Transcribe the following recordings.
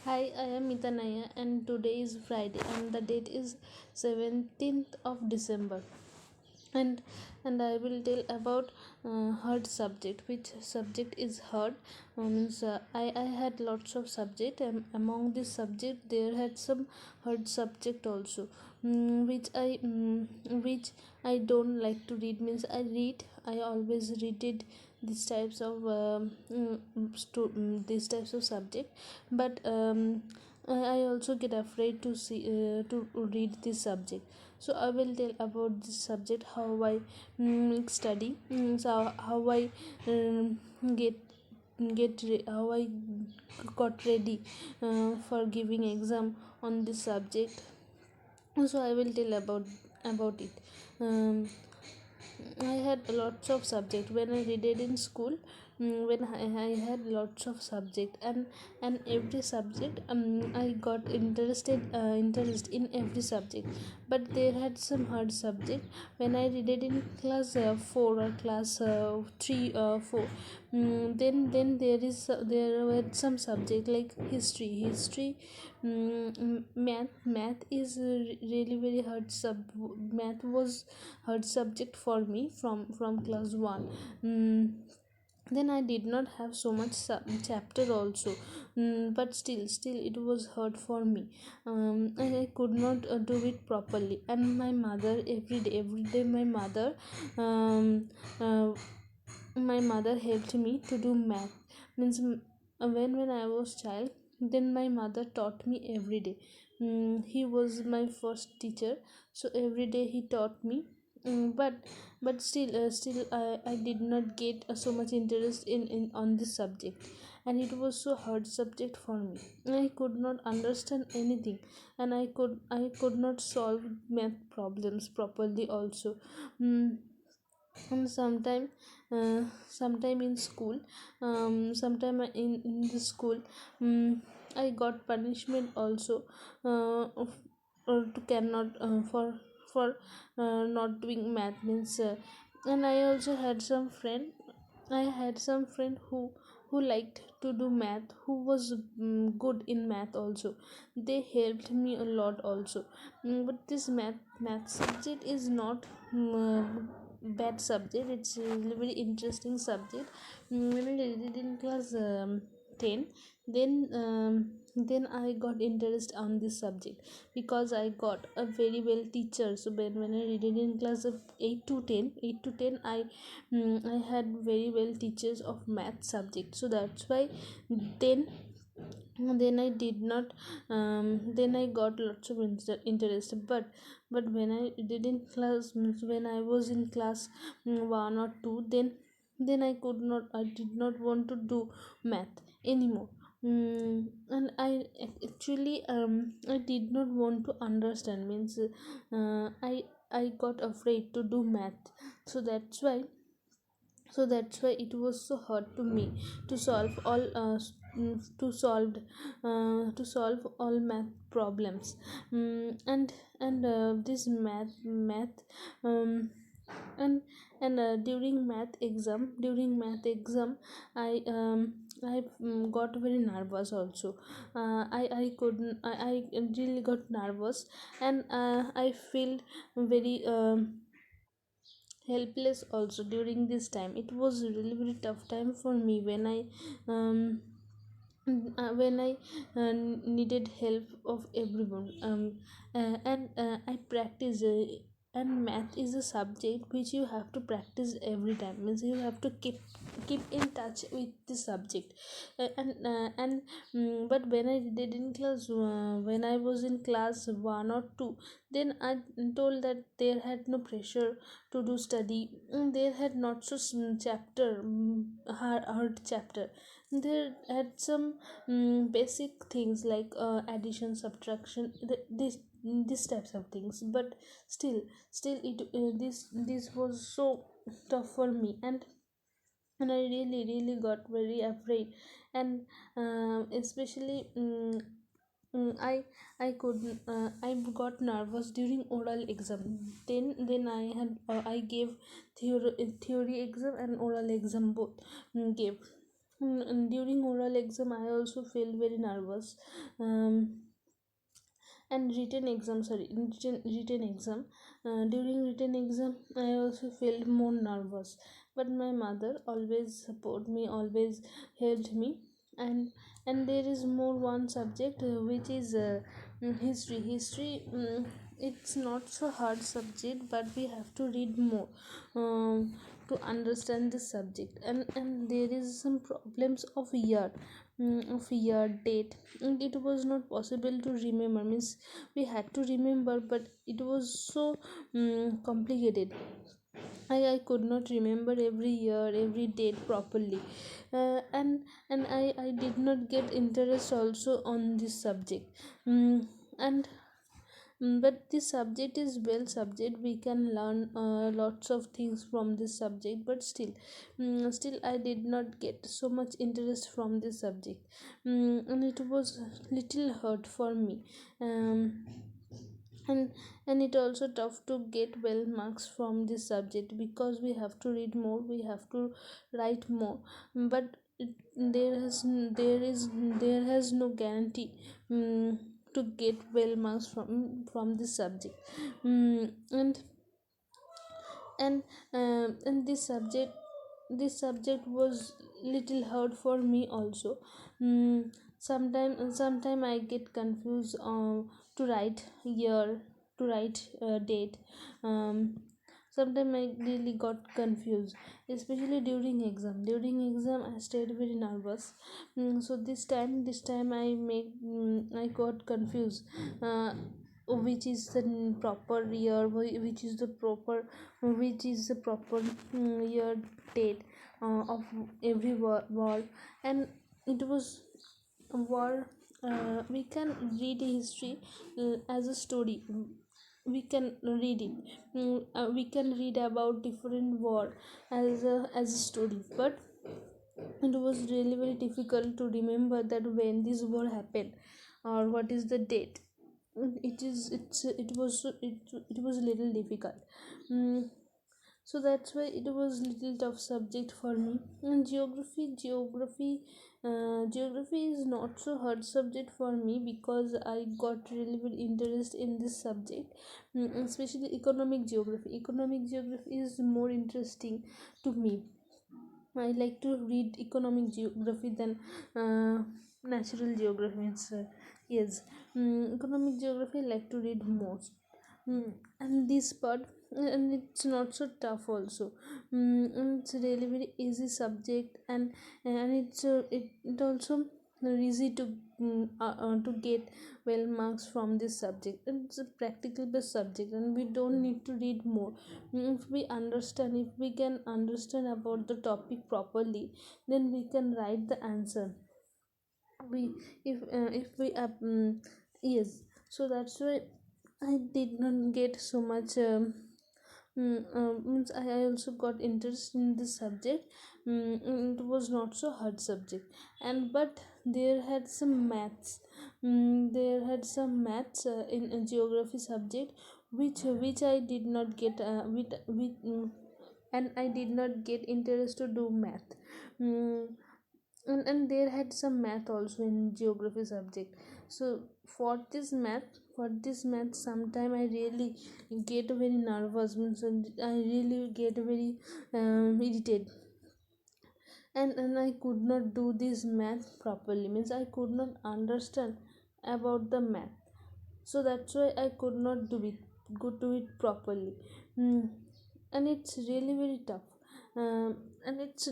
Hi, I am Mitanaya and today is Friday and the date is 17th of December and I will tell about hard subject. Which subject is hard? I had lots of subject and among this subject there had some hard subject also, which I don't like to read. I always read it these types of these types of subject, but I also get afraid to read this subject. So I will tell about this subject, how I study, how I um, get how I got ready for giving exam on this subject. So I will tell about it. um, I had lots of subject when I read it in school. When I had lots of subject, and every subject I got interest in every subject. But there had some hard subject when I read it in class 4 or class 3 4. Then there were some subject like history. Math is really very hard math was hard subject for me from class 1. mm, then I did not have so much chapter also. But still it was hard for me. And I could not do it properly, and my mother every day um, uh, my mother helped me to do math. When I was child, then my mother taught me every day. He was my first teacher, so every day he taught me. But still I did not get so much interest in on this subject, and it was so hard subject for me. I could not understand anything, and I could not solve math problems properly also. mm, and sometime in school, sometime in the school, I got punishment also, or to cannot for not doing math means and I had some friend who liked to do math, who was good in math also. They helped me a lot also. But this math subject is not bad subject. It's a really very interesting subject. When I did it in class 10, then I got interest on this subject because I got a very well teacher. So when I read it in class of 8 to 10, I had very well teachers of math subject. So that's why then then I did not then I got lots of interest. But when I did in class, means when I was in class 1 or 2, then I did not want to do math anymore. And actually I did not want to understand, means I got afraid to do math. So that's why it was so hard to me to solve all to solve all math problems. And this math um, and during math exam I got very nervous also. I couldn't I really got nervous, and I feel very helpless also during this time. It was really very tough time for me um, when I needed help of everyone. And I practice and math is a subject which you have to practice every time, means you have to keep in touch with the subject. But when I did in class when I was in class 1 or 2, then I told that there had no pressure to do study. There had not so chapter, hard chapter. There had some basic things like addition, subtraction, these types of things. But still it this was so tough for me, and I really got very afraid. And especially I could I got nervous during oral exam. Then I gave theory exam and oral exam both gave. During oral exam I also feel very nervous. um, and written exam, sorry, in written exam, during written exam I also felt more nervous, but my mother always support me, always helped me. And there is more one subject, which is history. It's not so hard subject, but we have to read more, to understand this subject. And there is some problems of year date, and it was not possible to remember, means we had to remember, but it was so complicated. I could not remember every year, every date properly. And I did not get interest also on this subject. And but this subject is well subject, we can learn lots of things from this subject, but still I did not get so much interest from this subject. And it was little hurt for me. um, and and it also tough to get well marks from this subject, because we have to read more, we have to write more. But there has no guarantee to get well marks from this subject. um, and and this subject was little hard for me also. Sometime I get confused to write year, to write date. Sometime I really got confused, especially during exam I stayed very nervous. So this time I got confused, which is the proper year, which is the proper year date of every war. And it was a war. We can read history as a story. We can read it. We can read about different war as a story, but it was really very difficult to remember that when this war happened, or what is the date. It was a little difficult. mm, so that's why it was little tough subject for me. And geography is not so hard subject for me, because I got really good interest in this subject. Especially economic geography is more interesting to me. I like to read economic geography than natural geography. Yes, economic geography I like to read most. And this part, and it's not so tough also. And it's really very easy subject, and it also easy to get well marks from this subject. It's a practical based subject, and we don't need to read more. If we can understand about the topic properly, then we can write the answer. We if we Yes. So that's why I did not get so much. Means I also got interest in this subject. It was not so hard subject, and but there had some maths. In a geography subject, which I did not get. And I did not get interest to do math. Mm, and there had some math also in geography subject. So for this math sometime I really get very nervous, means I really get very irritated. And I could not do this math properly, means I could not understand about the math. So that's why I could not do it properly. mm, and it's really very tough. And it's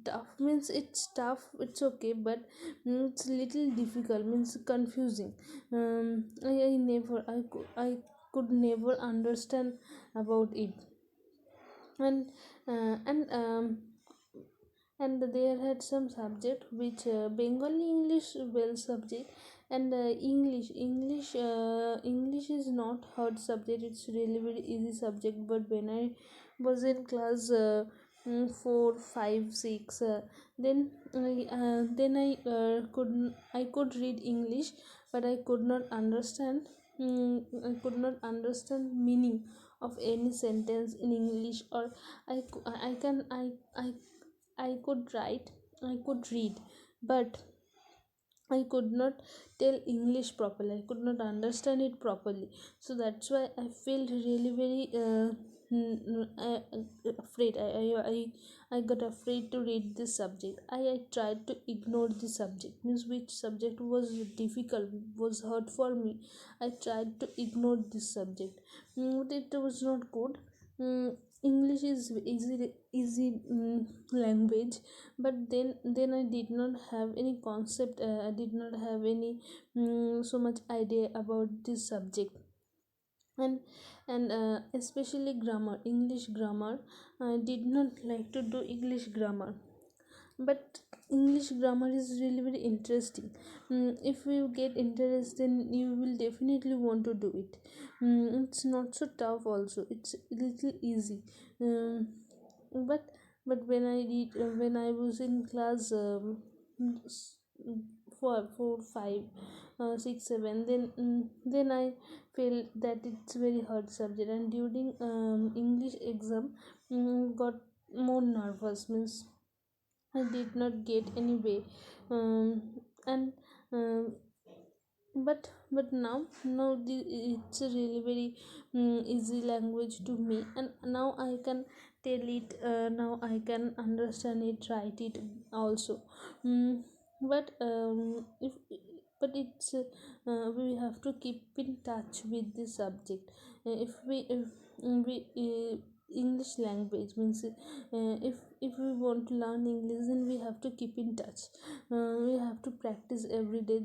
tough, means it's tough, it's okay, but it's little difficult, means confusing. I could never understand about it. And uh, and um, and there had some subject which Bengali English well subject. And English is not hard subject, it's really very easy subject. But when I was in class 4 5 6, then I could read English, but I could not understand meaning of any sentence in English. Or I c- I can I could write I could read, but I could not tell English properly. I could not understand it properly. So that's why I felt really very afraid. I got afraid to read this subject. I tried to ignore the subject. Means which subject was difficult, was hard for me. I tried to ignore this subject. But it was not good. Mm, English is easy language, but then I did not have any concept. I did not have any so much idea about this subject. And especially grammar, English grammar. I did not like to do English grammar, but English grammar is really very interesting. If you get interest, then you will definitely want to do it. It's not so tough also, it's a little easy. Um, but but when I was in class s- 5 6 7, then I feel that it's very hard subject, and during English exam got more nervous. Means I did not get any way. And um, but now it's a really very easy language to me, and now I can tell it. Now I can understand it, write it also. um, but if but it's we have to keep in touch with the subject. If English language means, if we want to learn English, then we have to keep in touch. We have to practice every day,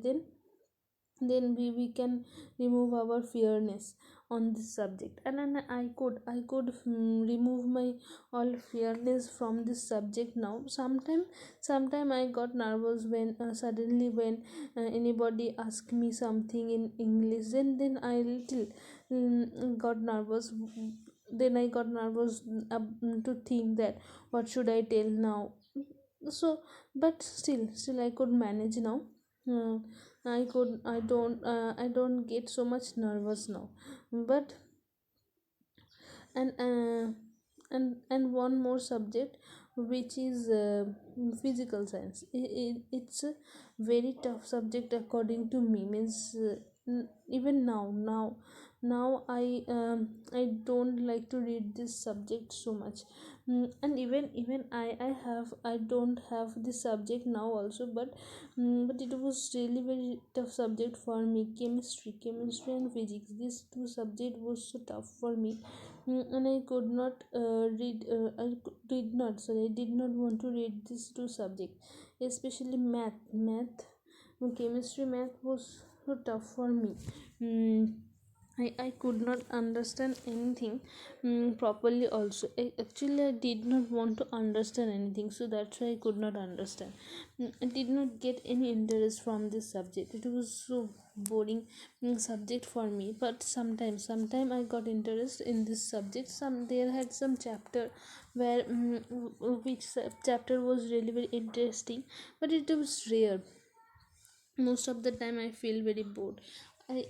then we can remove our fearness on this subject. And then I could remove my all fearness from this subject now. Sometime I got nervous when suddenly when anybody asked me something in English, then I little got nervous. Then I got nervous to think that what should I tell now. So but still I could manage now. uh, I don't get so much nervous now. But and and one more subject, which is physical science. It's a very tough subject according to me. Means even now I don't like to read this subject so much. And even I don't have this subject now also, but it was really very tough subject for me. Chemistry and physics, these two subject was so tough for me. And I could not read. I did not want to read these two subjects, especially chemistry. Math was so tough for me. Mm, I could not understand anything properly also. Actually, I did not want to understand anything, so that's why I could not understand. I did not get any interest from this subject. It was so boring subject for me. But sometime I got interest in this subject. There had some chapter where chapter was really very interesting, but it was rare. Most of the time I feel very bored. I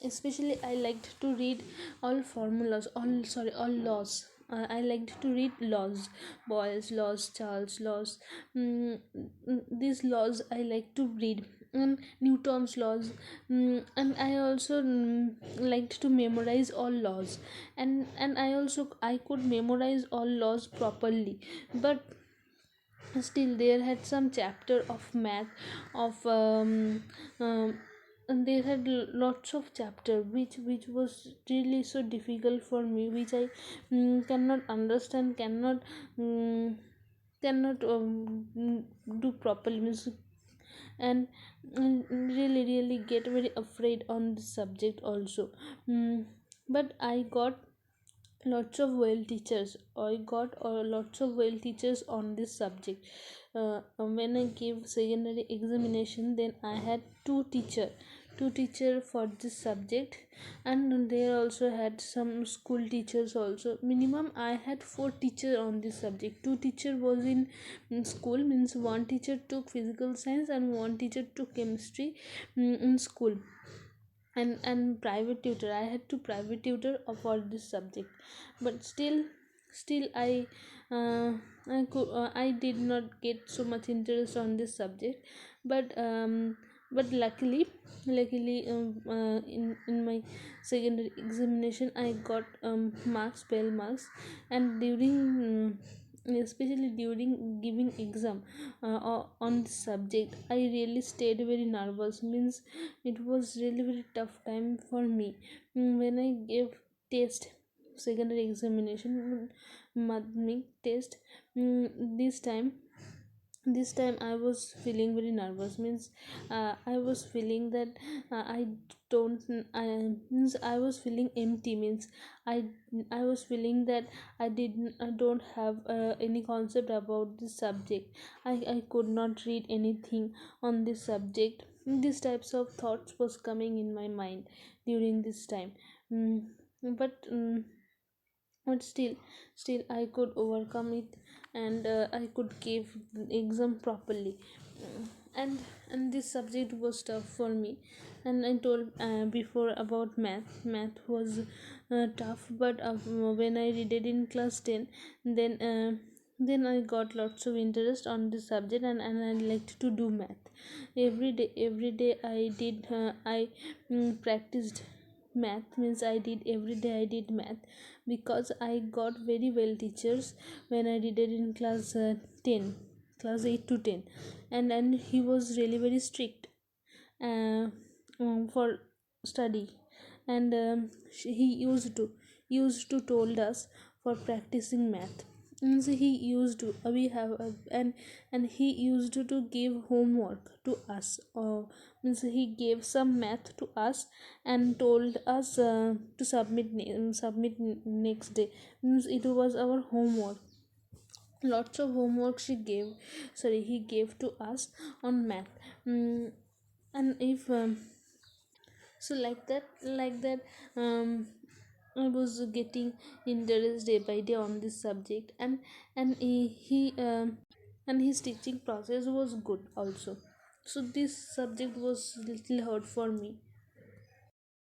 Especially I liked to read all formulas, all laws. I liked to read laws, Boyle's laws, Charles laws. These laws I like to read, and Newton's laws. And I also liked to memorize all laws. And I could memorize all laws properly. But still there had some chapter of math, of and there had lots of chapter which was really so difficult for me, which I cannot understand, um, cannot do properly. Means and, really get very afraid on the subject also. But I got lots of well teachers on this subject. When I gave secondary examination, then I had two teacher for this subject. And they also had some school teachers also. Minimum I had four teacher on this subject. Two teacher was in school. Means one teacher took physical science and one teacher took chemistry in school. And private tutor, I had to private tutor for this subject. But still I uh, I did not get so much interest on this subject, but luckily, in my secondary examination I got marks, well marks. And during especially during giving exam on this subject, I really stayed very nervous. Means it was really very tough time for me. When I gave test, secondary examination, madhyamik test, this time, I was feeling very nervous. Means I was feeling that I don't I means I was feeling empty. Means i I was feeling that I don't have any concept about this subject. I could not read anything on this subject. These types of thoughts was coming in my mind during this time. mm, but still I could overcome it, and I could give the exam properly. Mm, and this subject was tough for me. And I told before about math was tough, but when I read it in class 10, then I got lots of interest on this subject, and I liked to do math. Every day I did I practiced math. Means I did every day I did math, because I got very well teachers when I did it in class 10, class 8 to 10. And he was really very strict uh, for study. And he used to told us for practicing math. Means he used to we have and he used to give homework to us. Means he gave some math to us and told us to submit next day. Means it was our homework. Lots of homework he gave to us on math. And if so like that I was getting interest day by day on this subject. And and his teaching process was good also. So this subject was little hard for me.